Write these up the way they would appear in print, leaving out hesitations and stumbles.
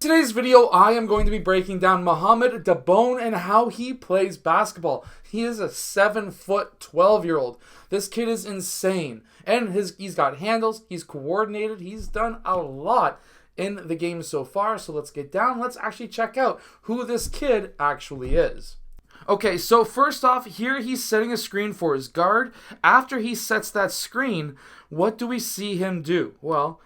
Today's video, I am going to be breaking down Mohamed Dabone and how he plays basketball. He is a 7-foot, 12-year-old. This kid is insane. And he's got handles, he's coordinated, he's done a lot in the game so far. So let's get down. Let's actually check out who this kid actually is. Okay, so first off, here he's setting a screen for his guard. After he sets that screen, what do we see him do? Well,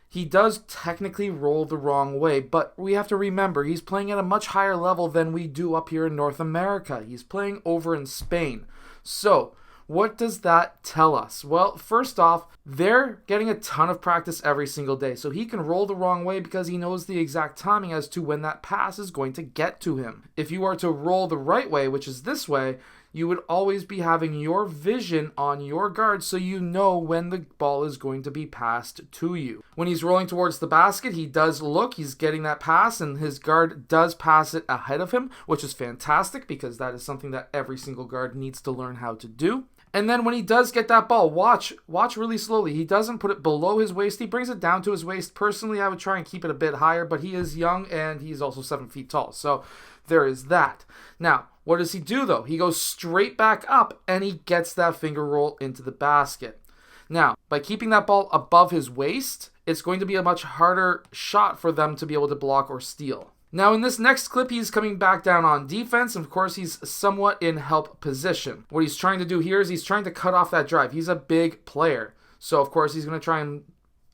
he does technically roll the wrong way, but we have to remember he's playing at a much higher level than we do up here in North America. He's playing over in Spain. So, what does that tell us? Well, first off, they're getting a ton of practice every single day, so he can roll the wrong way because he knows the exact timing as to when that pass is going to get to him. If you are to roll the right way, which is this way, you would always be having your vision on your guard so you know when the ball is going to be passed to you. When he's rolling towards the basket, he does look, he's getting that pass, and his guard does pass it ahead of him, which is fantastic because that is something that every single guard needs to learn how to do. And then when he does get that ball, watch really slowly. He doesn't put it below his waist. He brings it down to his waist. Personally, I would try and keep it a bit higher, but he is young and he's also 7 feet tall. So there is that. Now, what does he do though? He goes straight back up and he gets that finger roll into the basket. Now, by keeping that ball above his waist, it's going to be a much harder shot for them to be able to block or steal. Now, in this next clip, he's coming back down on defense. Of course, he's somewhat in help position. What he's trying to do here is he's trying to cut off that drive. He's a big player. So, of course, he's going to try and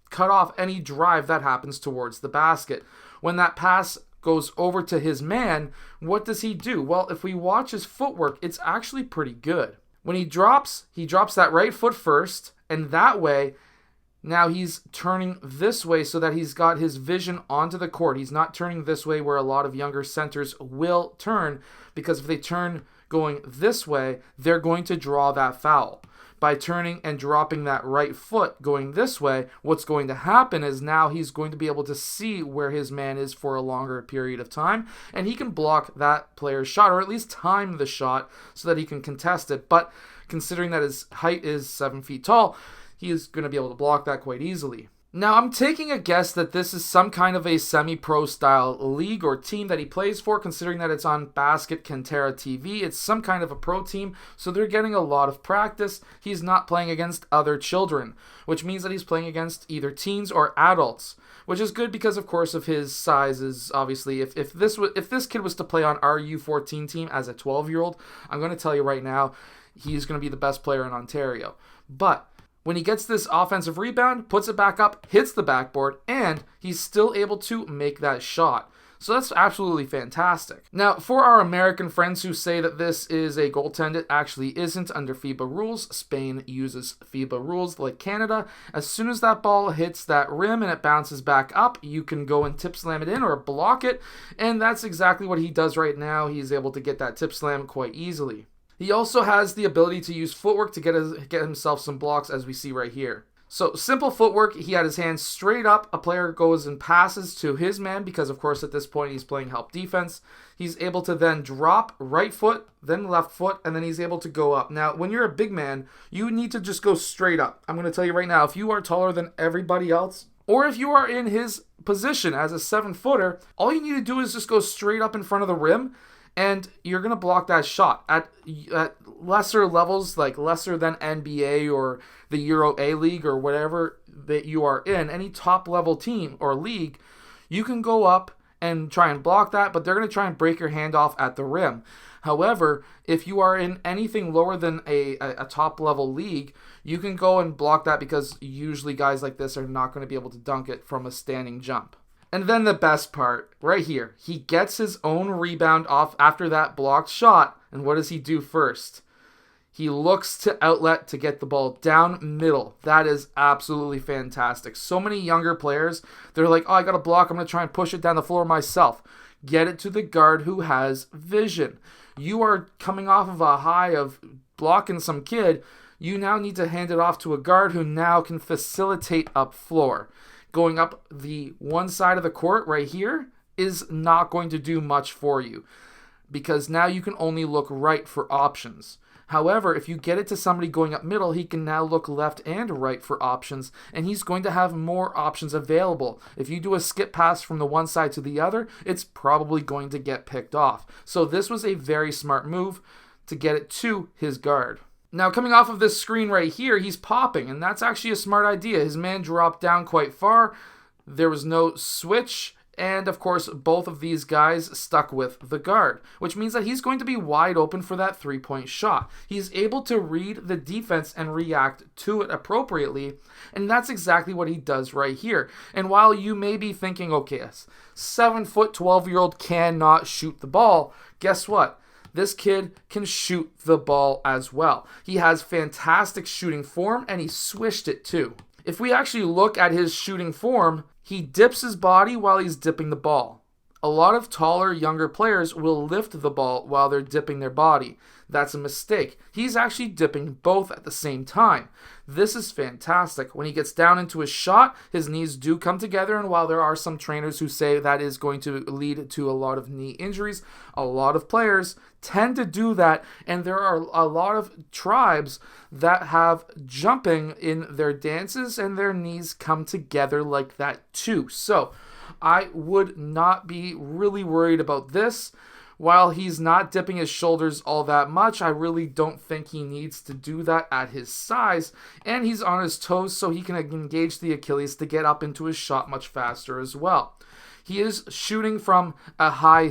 cut off any drive that happens towards the basket. When that pass goes over to his man, what does he do? Well, if we watch his footwork, it's actually pretty good. When he drops that right foot first, and that way, now he's turning this way so that he's got his vision onto the court. He's not turning this way where a lot of younger centers will turn, because if they turn going this way, they're going to draw that foul. By turning and dropping that right foot going this way, what's going to happen is now he's going to be able to see where his man is for a longer period of time, and he can block that player's shot, or at least time the shot so that he can contest it. But considering that his height is 7 feet tall, he is going to be able to block that quite easily. Now, I'm taking a guess that this is some kind of a semi-pro style league or team that he plays for, considering that it's on Basket Cantera TV. It's some kind of a pro team, so they're getting a lot of practice. He's not playing against other children, which means that he's playing against either teens or adults, which is good because, of course, of his size. Is obviously, if this kid was to play on our U14 team as a 12-year-old, I'm going to tell you right now, he's going to be the best player in Ontario. But when he gets this offensive rebound, puts it back up, hits the backboard, and he's still able to make that shot. So that's absolutely fantastic. Now, for our American friends who say that this is a goaltend, it actually isn't under FIBA rules. Spain uses FIBA rules like Canada. As soon as that ball hits that rim and it bounces back up, you can go and tip slam it in or block it, and that's exactly what he does right now. He's able to get that tip slam quite easily. He also has the ability to use footwork to get himself some blocks, as we see right here. So, simple footwork, he had his hands straight up, a player goes and passes to his man, because of course at this point he's playing help defense. He's able to then drop right foot, then left foot, and then he's able to go up. Now, when you're a big man, you need to just go straight up. I'm going to tell you right now, if you are taller than everybody else, or if you are in his position as a 7-footer, all you need to do is just go straight up in front of the rim, and you're going to block that shot. At lesser levels, like lesser than NBA or the Euro A-League or whatever that you are in, any top-level team or league, you can go up and try and block that, but they're going to try and break your hand off at the rim. However, if you are in anything lower than a top-level league, you can go and block that because usually guys like this are not going to be able to dunk it from a standing jump. And then the best part, right here, he gets his own rebound off after that blocked shot, and what does he do first? He looks to outlet to get the ball down middle. That is absolutely fantastic. So many younger players, they're like, oh, I got a block, I'm going to try and push it down the floor myself. Get it to the guard who has vision. You are coming off of a high of blocking some kid. You now need to hand it off to a guard who now can facilitate up floor. Going up the one side of the court right here is not going to do much for you, because now you can only look right for options. However, if you get it to somebody going up middle, he can now look left and right for options, and he's going to have more options available. If you do a skip pass from the one side to the other, it's probably going to get picked off. So this was a very smart move to get it to his guard. Now, coming off of this screen right here, he's popping, and that's actually a smart idea. His man dropped down quite far. There was no switch. And, of course, both of these guys stuck with the guard, which means that he's going to be wide open for that three-point shot. He's able to read the defense and react to it appropriately, and that's exactly what he does right here. And while you may be thinking, okay, a 7-foot, 12-year-old cannot shoot the ball, guess what? This kid can shoot the ball as well. He has fantastic shooting form, and he swished it too. If we actually look at his shooting form, he dips his body while he's dipping the ball. A lot of taller, younger players will lift the ball while they're dipping their body. That's a mistake. He's actually dipping both at the same time. This is fantastic. When he gets down into his shot, his knees do come together, and while there are some trainers who say that is going to lead to a lot of knee injuries, a lot of players tend to do that, and there are a lot of tribes that have jumping in their dances, and their knees come together like that too. So I would not be really worried about this. While he's not dipping his shoulders all that much, I really don't think he needs to do that at his size. And he's on his toes, so he can engage the Achilles to get up into his shot much faster as well. He is shooting from a high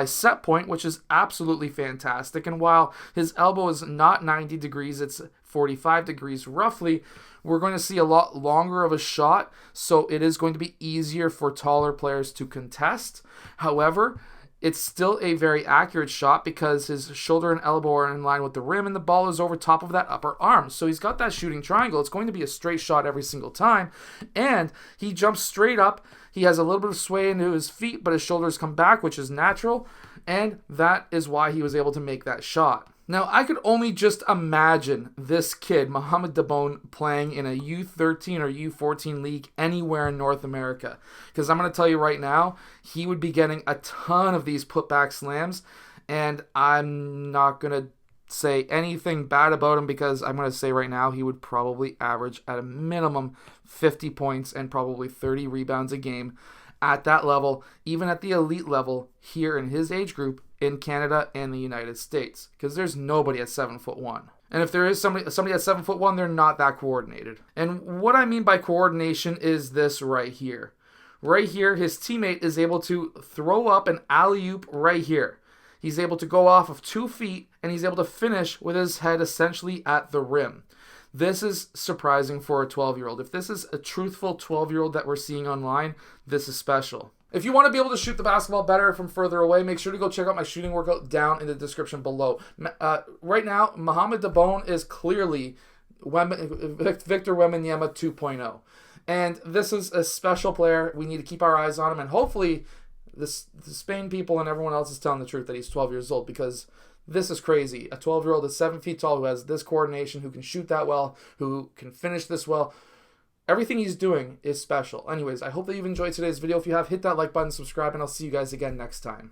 set point, which is absolutely fantastic. And while his elbow is not 90 degrees, it's 45 degrees roughly, we're going to see a lot longer of a shot, so it is going to be easier for taller players to contest. However, it's still a very accurate shot because his shoulder and elbow are in line with the rim, and the ball is over top of that upper arm. So he's got that shooting triangle. It's going to be a straight shot every single time. And he jumps straight up. He has a little bit of sway into his feet, but his shoulders come back, which is natural. And that is why he was able to make that shot. Now, I could only just imagine this kid, Mohamed Dabone, playing in a U13 or U14 league anywhere in North America. Because I'm going to tell you right now, he would be getting a ton of these putback slams. And I'm not going to say anything bad about him because I'm going to say right now he would probably average at a minimum 50 points and probably 30 rebounds a game at that level, even at the elite level here in his age group in Canada and the United States, because there's nobody at 7'1". And if there is somebody at 7'1", they're not that coordinated. And what I mean by coordination is this right here. Right here, his teammate is able to throw up an alley-oop right here. He's able to go off of 2 feet, and he's able to finish with his head essentially at the rim. This is surprising for a 12-year-old. If this is a truthful 12-year-old that we're seeing online, this is special. If you want to be able to shoot the basketball better from further away, make sure to go check out my shooting workout down in the description below. Right now, Mohamed Dabone is clearly Victor Wembanyama 2.0. And this is a special player. We need to keep our eyes on him. And hopefully, the Spain people and everyone else is telling the truth that he's 12 years old, because this is crazy. A 12-year-old is 7 feet tall who has this coordination, who can shoot that well, who can finish this well. Everything he's doing is special. Anyways, I hope that you've enjoyed today's video. If you have, hit that like button, subscribe, and I'll see you guys again next time.